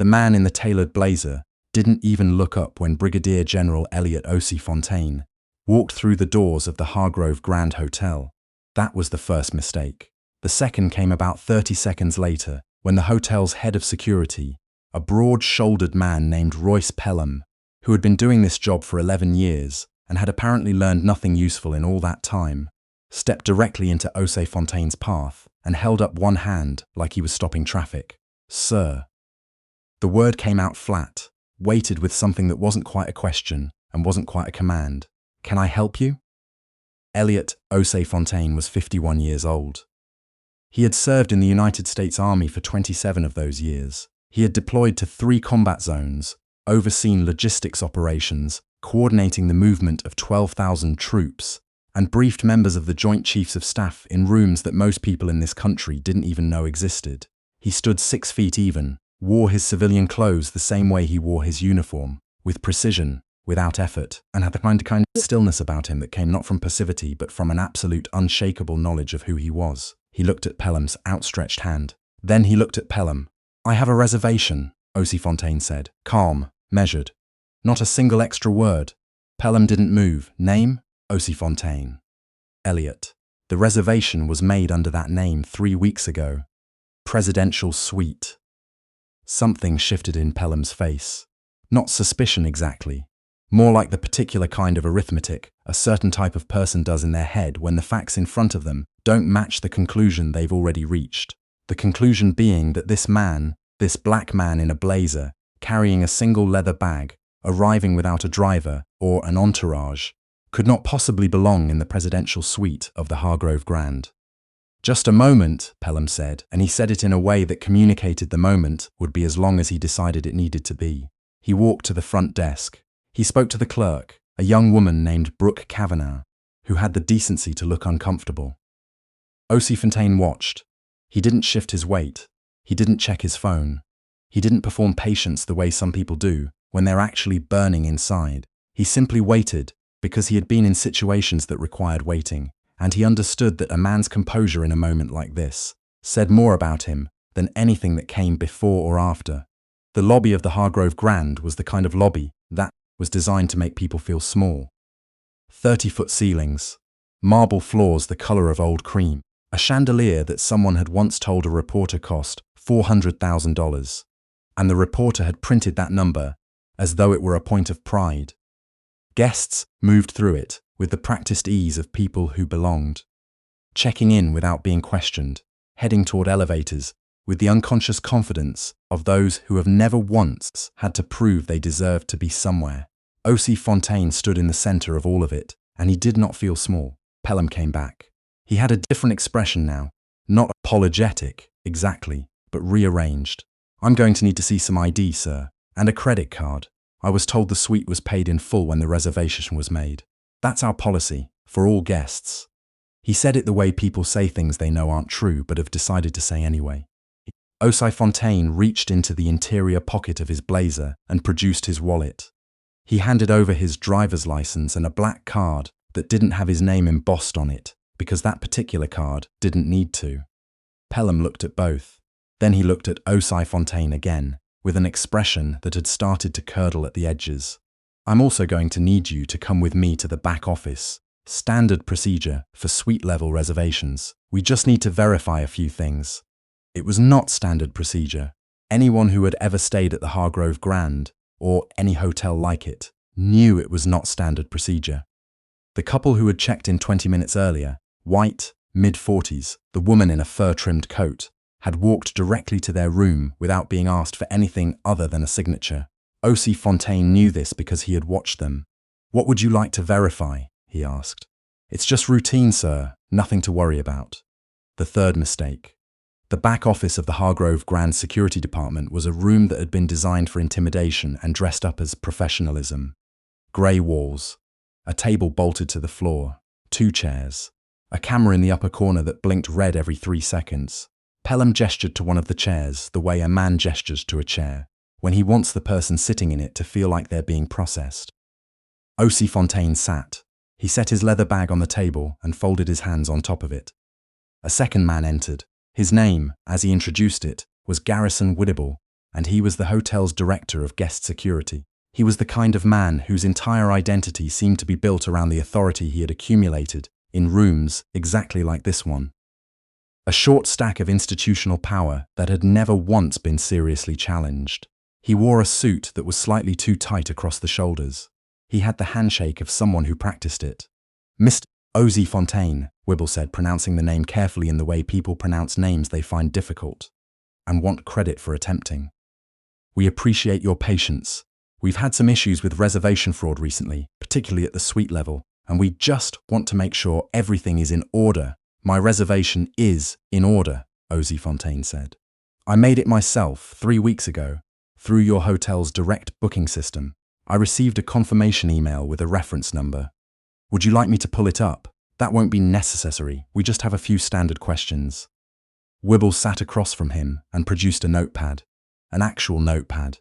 The man in the tailored blazer didn't even look up when Brigadier General Elliot O.C. Fontaine walked through the doors of the Hargrove Grand Hotel. That was the first mistake. The second came about 30 seconds later, when the hotel's head of security, a broad-shouldered man named Royce Pelham, who had been doing this job for 11 years and had apparently learned nothing useful in all that time, stepped directly into O.C. Fontaine's path and held up one hand like he was stopping traffic. "Sir." The word came out flat, weighted with something that wasn't quite a question and wasn't quite a command. "Can I help you?" Elliot O.C. Fontaine was 51 years old. He had served in the United States Army for 27 of those years. He had deployed to 3 combat zones, overseen logistics operations, coordinating the movement of 12,000 troops, and briefed members of the Joint Chiefs of Staff in rooms that most people in this country didn't even know existed. He stood 6 feet even, wore his civilian clothes the same way he wore his uniform, with precision, without effort, and had the kind of stillness about him that came not from passivity but from an absolute unshakable knowledge of who he was. He looked at Pelham's outstretched hand. Then he looked at Pelham. "I have a reservation," O.C. Fontaine said, calm, measured. Not a single extra word. Pelham didn't move. "Name?" O.C. Fontaine. "Elliot." The reservation was made under that name 3 weeks ago. Presidential suite. Something shifted in Pelham's face. Not suspicion exactly. More like the particular kind of arithmetic a certain type of person does in their head when the facts in front of them don't match the conclusion they've already reached. The conclusion being that this man, this black man in a blazer, carrying a single leather bag, arriving without a driver or an entourage, could not possibly belong in the presidential suite of the Hargrove Grand. "Just a moment," Pelham said, and he said it in a way that communicated the moment would be as long as he decided it needed to be. He walked to the front desk. He spoke to the clerk, a young woman named Brooke Kavanagh, who had the decency to look uncomfortable. O.C. Fontaine watched. He didn't shift his weight. He didn't check his phone. He didn't perform patience the way some people do when they're actually burning inside. He simply waited because he had been in situations that required waiting, and he understood that a man's composure in a moment like this said more about him than anything that came before or after. The lobby of the Hargrove Grand was the kind of lobby that was designed to make people feel small. 30-foot ceilings, marble floors the color of old cream, a chandelier that someone had once told a reporter cost $400,000, and the reporter had printed that number as though it were a point of pride. Guests moved through it with the practiced ease of people who belonged, checking in without being questioned, heading toward elevators with the unconscious confidence of those who have never once had to prove they deserved to be somewhere. O.C. Fontaine stood in the center of all of it, and he did not feel small. Pelham came back. He had a different expression now, not apologetic, exactly, but rearranged. "I'm going to need to see some ID, sir, and a credit card. I was told the suite was paid in full when the reservation was made. That's our policy, for all guests." He said it the way people say things they know aren't true but have decided to say anyway. O.C. Fontaine reached into the interior pocket of his blazer and produced his wallet. He handed over his driver's license and a black card that didn't have his name embossed on it, because that particular card didn't need to. Pelham looked at both. Then he looked at O.C. Fontaine again, with an expression that had started to curdle at the edges. "I'm also going to need you to come with me to the back office. Standard procedure for suite-level reservations. We just need to verify a few things." It was not standard procedure. Anyone who had ever stayed at the Hargrove Grand, or any hotel like it, knew it was not standard procedure. The couple who had checked in 20 minutes earlier, white, mid-40s, the woman in a fur-trimmed coat, had walked directly to their room without being asked for anything other than a signature. O.C. Fontaine knew this because he had watched them. "What would you like to verify?" he asked. "It's just routine, sir. Nothing to worry about." The third mistake. The back office of the Hargrove Grand Security Department was a room that had been designed for intimidation and dressed up as professionalism. Grey walls, a table bolted to the floor, 2 chairs, a camera in the upper corner that blinked red every 3 seconds. Pelham gestured to one of the chairs the way a man gestures to a chair, when he wants the person sitting in it to feel like they're being processed. O.C. Fontaine sat. He set his leather bag on the table and folded his hands on top of it. A second man entered. His name, as he introduced it, was Garrison Whitable, and he was the hotel's director of guest security. He was the kind of man whose entire identity seemed to be built around the authority he had accumulated in rooms exactly like this one. A short stack of institutional power that had never once been seriously challenged. He wore a suit that was slightly too tight across the shoulders. He had the handshake of someone who practiced it. Mr. Ozzy Fontaine, Wibble said, pronouncing the name carefully in the way people pronounce names they find difficult and want credit for attempting. We appreciate your patience. We've had some issues with reservation fraud recently, particularly at the suite level, and we just want to make sure everything is in order. My reservation is in order, Ozzy Fontaine said. I made it myself 3 weeks ago through your hotel's direct booking system. I received a confirmation email with a reference number. Would you like me to pull it up? That won't be necessary. We just have a few standard questions. Wibble sat across from him and produced a notepad. An actual notepad.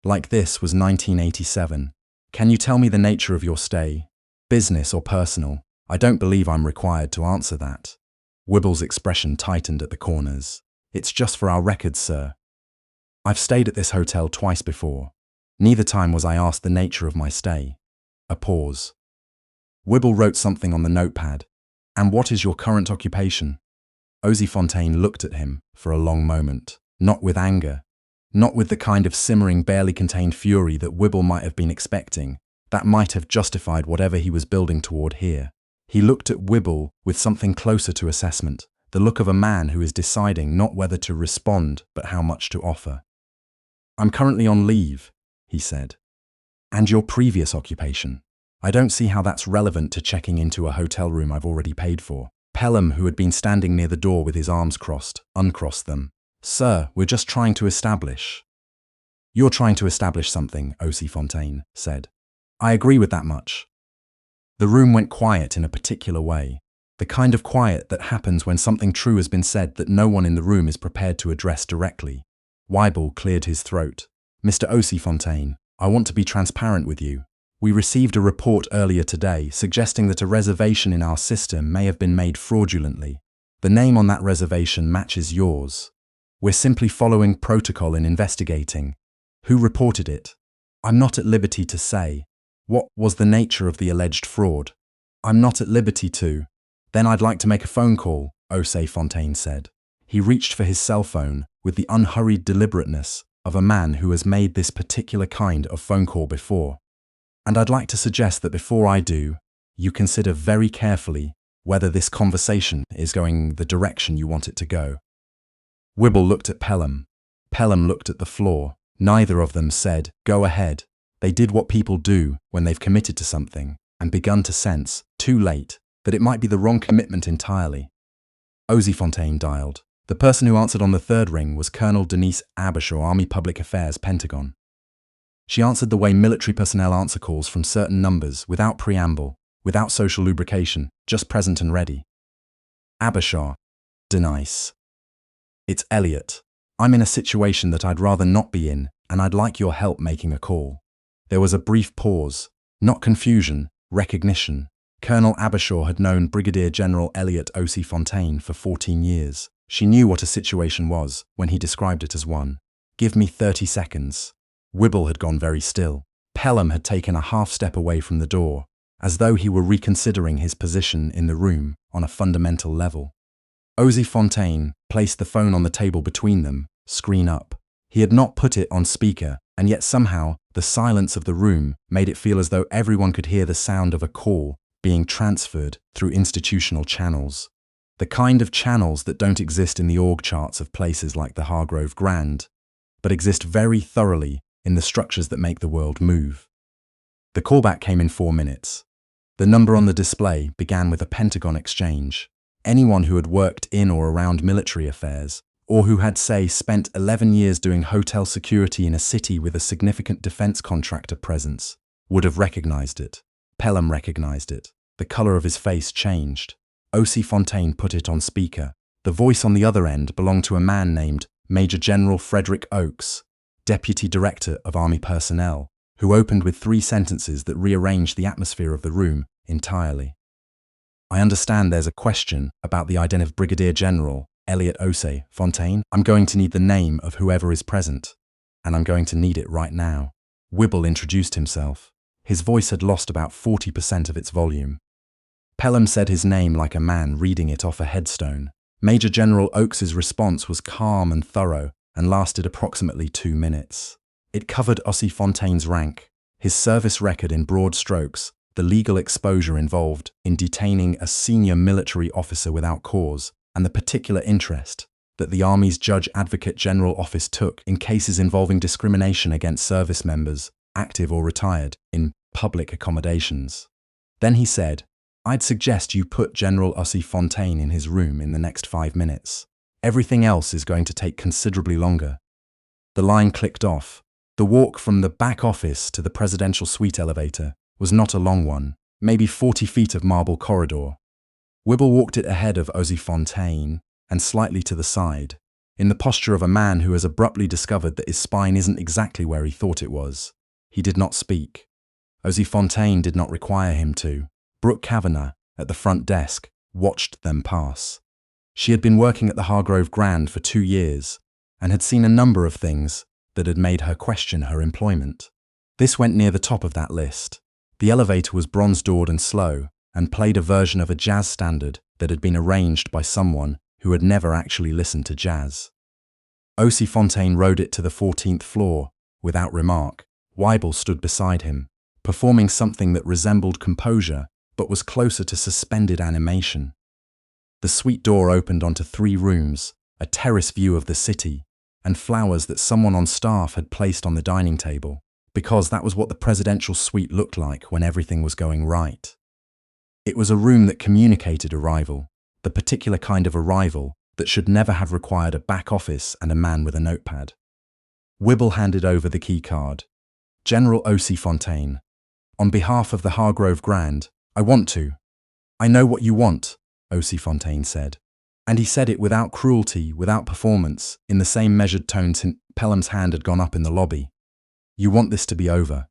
Like this was 1987. Can you tell me the nature of your stay? Business or personal? I don't believe I'm required to answer that. Wibble's expression tightened at the corners. It's just for our records, sir. I've stayed at this hotel twice before. Neither time was I asked the nature of my stay. A pause. Wibble wrote something on the notepad. And what is your current occupation? Ozzy Fontaine looked at him for a long moment, not with anger, not with the kind of simmering, barely contained fury that Wibble might have been expecting, that might have justified whatever he was building toward here. He looked at Wibble with something closer to assessment, the look of a man who is deciding not whether to respond but how much to offer. I'm currently on leave, he said. And your previous occupation? I don't see how that's relevant to checking into a hotel room I've already paid for. Pelham, who had been standing near the door with his arms crossed, uncrossed them. Sir, we're just trying to establish. You're trying to establish something, Ozzy Fontaine said. I agree with that much. The room went quiet in a particular way, the kind of quiet that happens when something true has been said that no one in the room is prepared to address directly. Wibble cleared his throat. Mr. Ozzy Fontaine, I want to be transparent with you. We received a report earlier today suggesting that a reservation in our system may have been made fraudulently. The name on that reservation matches yours. We're simply following protocol in investigating. Who reported it? I'm not at liberty to say. What was the nature of the alleged fraud? I'm not at liberty to. Then I'd like to make a phone call, Ozzy Fontaine said. He reached for his cell phone with the unhurried deliberateness of a man who has made this particular kind of phone call before. And I'd like to suggest that before I do, you consider very carefully whether this conversation is going the direction you want it to go. Wibble looked at Pelham. Pelham looked at the floor. Neither of them said, go ahead. They did what people do when they've committed to something and begun to sense, too late, that it might be the wrong commitment entirely. Ozzy Fontaine dialed. The person who answered on the third ring was Colonel Denise Abershaw, Army Public Affairs, Pentagon. She answered the way military personnel answer calls from certain numbers, without preamble, without social lubrication, just present and ready. Abershaw. Denise. It's Elliot. I'm in a situation that I'd rather not be in, and I'd like your help making a call. There was a brief pause. Not confusion, recognition. Colonel Abershaw had known Brigadier General Elliot Ozzy Fontaine for 14 years. She knew what a situation was when he described it as one. Give me 30 seconds. Wibble had gone very still. Pelham had taken a half step away from the door, as though he were reconsidering his position in the room on a fundamental level. Ozzy Fontaine placed the phone on the table between them, screen up. He had not put it on speaker, and yet somehow the silence of the room made it feel as though everyone could hear the sound of a call being transferred through institutional channels. The kind of channels that don't exist in the org charts of places like the Hargrove Grand, but exist very thoroughly in the structures that make the world move. The callback came in 4 minutes. The number on the display began with a Pentagon exchange. Anyone who had worked in or around military affairs, or who had, say, spent 11 years doing hotel security in a city with a significant defense contractor presence, would have recognized it. Pelham recognized it. The color of his face changed. Ozzy Fontaine put it on speaker. The voice on the other end belonged to a man named Major General Frederick Oakes, Deputy Director of Army Personnel, who opened with 3 sentences that rearranged the atmosphere of the room entirely. I understand there's a question about the identity of Brigadier General Elliot Ozzy Fontaine. I'm going to need the name of whoever is present. and I'm going to need it right now. Wibble introduced himself. His voice had lost about 40% of its volume. Pelham said his name like a man reading it off a headstone. Major General Oakes's response was calm and thorough and lasted approximately 2 minutes. It covered Ossie Fontaine's rank, his service record in broad strokes, the legal exposure involved in detaining a senior military officer without cause, and the particular interest that the Army's Judge Advocate General Office took in cases involving discrimination against service members, active or retired, in public accommodations. Then he said, "I'd suggest you put General Ossie Fontaine in his room in the next 5 minutes. Everything else is going to take considerably longer." The line clicked off. The walk from the back office to the presidential suite elevator was not a long one, maybe 40 feet of marble corridor. Wibble walked it ahead of Ossie Fontaine and slightly to the side, in the posture of a man who has abruptly discovered that his spine isn't exactly where he thought it was. He did not speak. Ossie Fontaine did not require him to. Brooke Kavanagh, at the front desk, watched them pass. She had been working at the Hargrove Grand for 2 years and had seen a number of things that had made her question her employment. This went near the top of that list. The elevator was bronze-doored and slow, and played a version of a jazz standard that had been arranged by someone who had never actually listened to jazz. Ossie Fontaine rode it to the 14th floor, without remark. Wibble stood beside him, performing something that resembled composure, but was closer to suspended animation. The suite door opened onto 3 rooms, a terrace view of the city, and flowers that someone on staff had placed on the dining table, because that was what the presidential suite looked like when everything was going right. It was a room that communicated arrival, the particular kind of arrival that should never have required a back office and a man with a notepad. Wibble handed over the key card. "General Ossie Fontaine, on behalf of the Hargrove Grand, I want to." "I know what you want," Ossie Fontaine said. And he said it without cruelty, without performance, in the same measured tone since Pelham's hand had gone up in the lobby. "You want this to be over."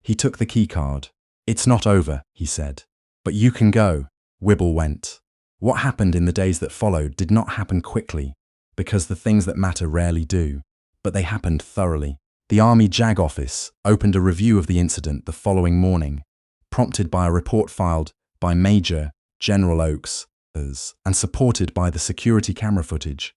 He took the key card. "It's not over," he said. "But you can go." Wibble went. What happened in the days that followed did not happen quickly, because the things that matter rarely do, but they happened thoroughly. The Army JAG office opened a review of the incident the following morning, prompted by a report filed by Major General Oakes, and supported by the security camera footage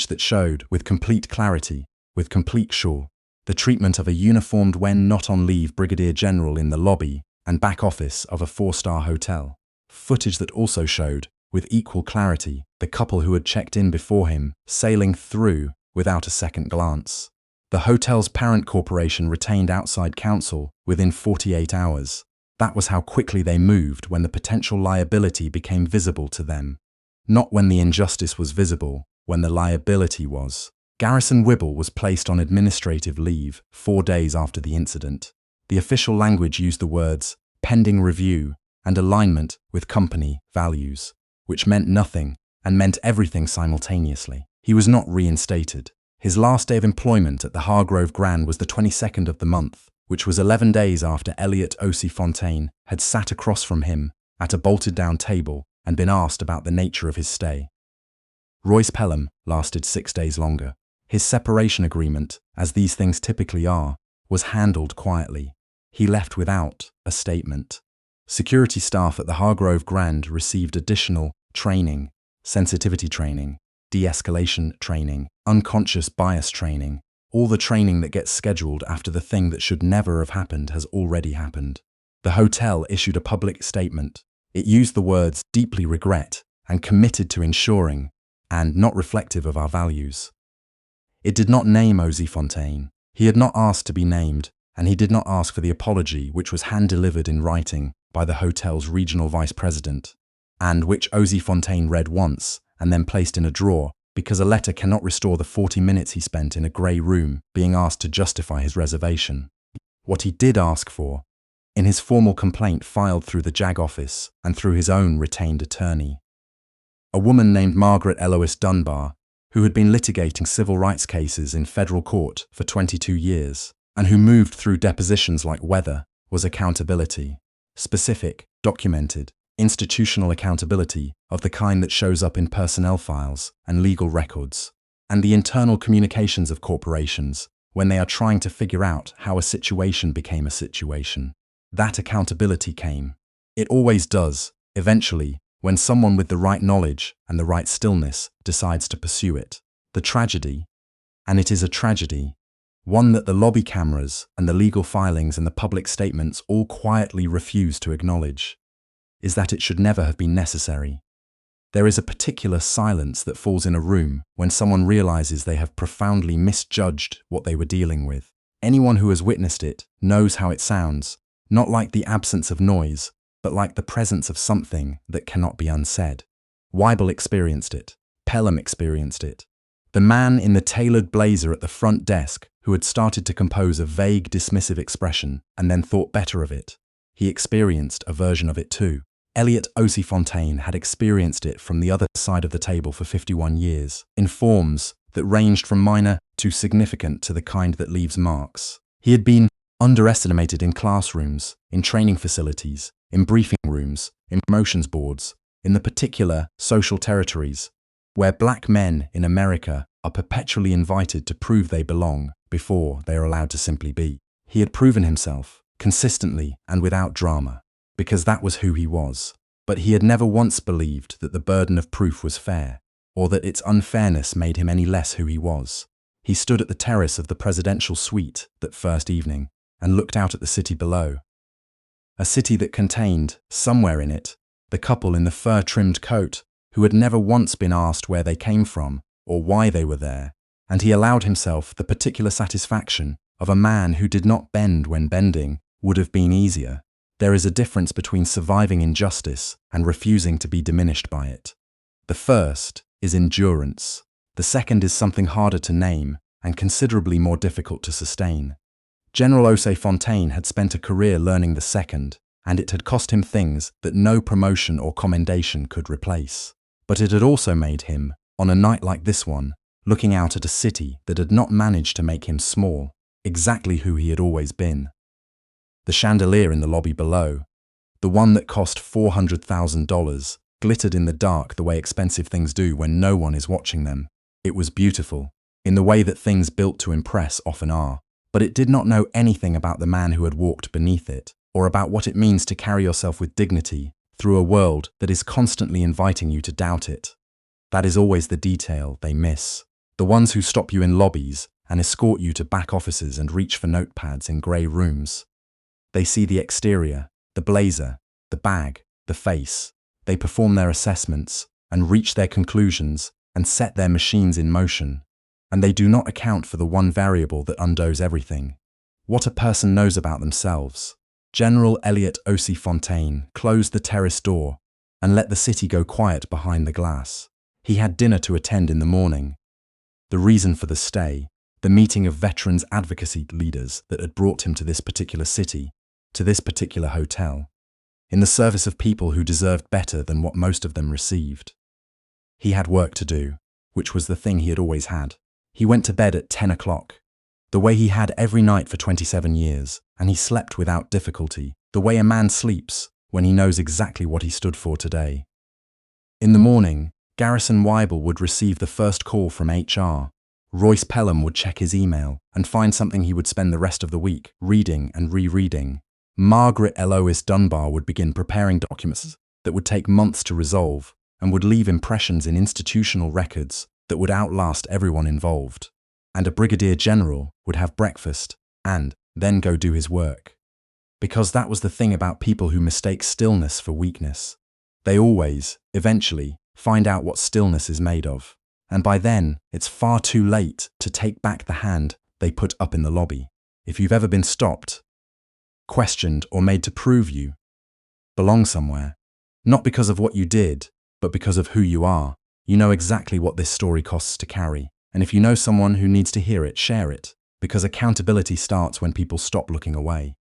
that showed, with complete clarity, with complete sure, the treatment of a uniformed when not on leave Brigadier General in the lobby and back office of a 4-star hotel. Footage that also showed, with equal clarity, the couple who had checked in before him sailing through without a second glance. The hotel's parent corporation retained outside counsel within 48 hours. That was how quickly they moved when the potential liability became visible to them. Not when the injustice was visible, when the liability was. Garrison Wibble was placed on administrative leave 4 days after the incident. The official language used the words pending review and alignment with company values, which meant nothing and meant everything simultaneously. He was not reinstated. His last day of employment at the Hargrove Grand was the 22nd of the month, which was 11 days after Elliot Ossie Fontaine had sat across from him at a bolted-down table and been asked about the nature of his stay. Royce Pelham lasted 6 days longer. His separation agreement, as these things typically are, was handled quietly. He left without a statement. Security staff at the Hargrove Grand received additional training, sensitivity training, de-escalation training, unconscious bias training, all the training that gets scheduled after the thing that should never have happened has already happened. The hotel issued a public statement. It used the words "deeply regret" and "committed to ensuring," and "not reflective of our values." It did not name Ossie Fontaine. He had not asked to be named, and he did not ask for the apology which was hand-delivered in writing by the hotel's regional vice president, and which Ossie Fontaine read once and then placed in a drawer, because a letter cannot restore the 40 minutes he spent in a grey room being asked to justify his reservation. What he did ask for, in his formal complaint filed through the JAG office and through his own retained attorney. A woman named Margaret Eloise Dunbar, who had been litigating civil rights cases in federal court for 22 years, and who moved through depositions like weather, was accountability. Specific, documented, institutional accountability of the kind that shows up in personnel files and legal records, and the internal communications of corporations, when they are trying to figure out how a situation became a situation. That accountability came. It always does, eventually, when someone with the right knowledge and the right stillness decides to pursue it. The tragedy, and it is a tragedy, one that the lobby cameras and the legal filings and the public statements all quietly refuse to acknowledge, is that it should never have been necessary. There is a particular silence that falls in a room when someone realizes they have profoundly misjudged what they were dealing with. Anyone who has witnessed it knows how it sounds, not like the absence of noise, but like the presence of something that cannot be unsaid. Weibel experienced it. Pelham experienced it. The man in the tailored blazer at the front desk who had started to compose a vague, dismissive expression and then thought better of it. He experienced a version of it too. Elliot O.C. Fontaine had experienced it from the other side of the table for 51 years, in forms that ranged from minor to significant to the kind that leaves marks. He had been underestimated in classrooms, in training facilities, in briefing rooms, in promotions boards, in the particular social territories where black men in America are perpetually invited to prove they belong before they are allowed to simply be. He had proven himself, consistently and without drama, because that was who he was. But he had never once believed that the burden of proof was fair, or that its unfairness made him any less who he was. He stood at the terrace of the presidential suite that first evening and looked out at the city below. A city that contained, somewhere in it, the couple in the fur-trimmed coat who had never once been asked where they came from or why they were there, and he allowed himself the particular satisfaction of a man who did not bend when bending would have been easier. There is a difference between surviving injustice and refusing to be diminished by it. The first is endurance. The second is something harder to name and considerably more difficult to sustain. General O.C. Fontaine had spent a career learning the second, and it had cost him things that no promotion or commendation could replace. But it had also made him, on a night like this one, looking out at a city that had not managed to make him small, exactly who he had always been. The chandelier in the lobby below, the one that cost $400,000, glittered in the dark the way expensive things do when no one is watching them. It was beautiful, in the way that things built to impress often are, but it did not know anything about the man who had walked beneath it, or about what it means to carry yourself with dignity through a world that is constantly inviting you to doubt it. That is always the detail they miss. The ones who stop you in lobbies and escort you to back offices and reach for notepads in grey rooms. They see the exterior, the blazer, the bag, the face. They perform their assessments and reach their conclusions and set their machines in motion. And they do not account for the one variable that undoes everything: what a person knows about themselves. General Elliot O.C. Fontaine closed the terrace door and let the city go quiet behind the glass. He had dinner to attend in the morning. The reason for the stay, the meeting of veterans advocacy leaders that had brought him to this particular city, to this particular hotel, in the service of people who deserved better than what most of them received. He had work to do, which was the thing he had always had. He went to bed at 10 o'clock, the way he had every night for 27 years, and he slept without difficulty, the way a man sleeps when he knows exactly what he stood for today. In the morning, Garrison Weibel would receive the first call from HR. Royce Pelham would check his email and find something he would spend the rest of the week reading and rereading. Margaret Elois Dunbar would begin preparing documents that would take months to resolve and would leave impressions in institutional records that would outlast everyone involved. And a Brigadier General would have breakfast and then go do his work. Because that was the thing about people who mistake stillness for weakness. They always, eventually, find out what stillness is made of. And by then, it's far too late to take back the hand they put up in the lobby. If you've ever been stopped, questioned, or made to prove you belong somewhere, not because of what you did, but because of who you are, you know exactly what this story costs to carry. And if you know someone who needs to hear it, share it, because accountability starts when people stop looking away.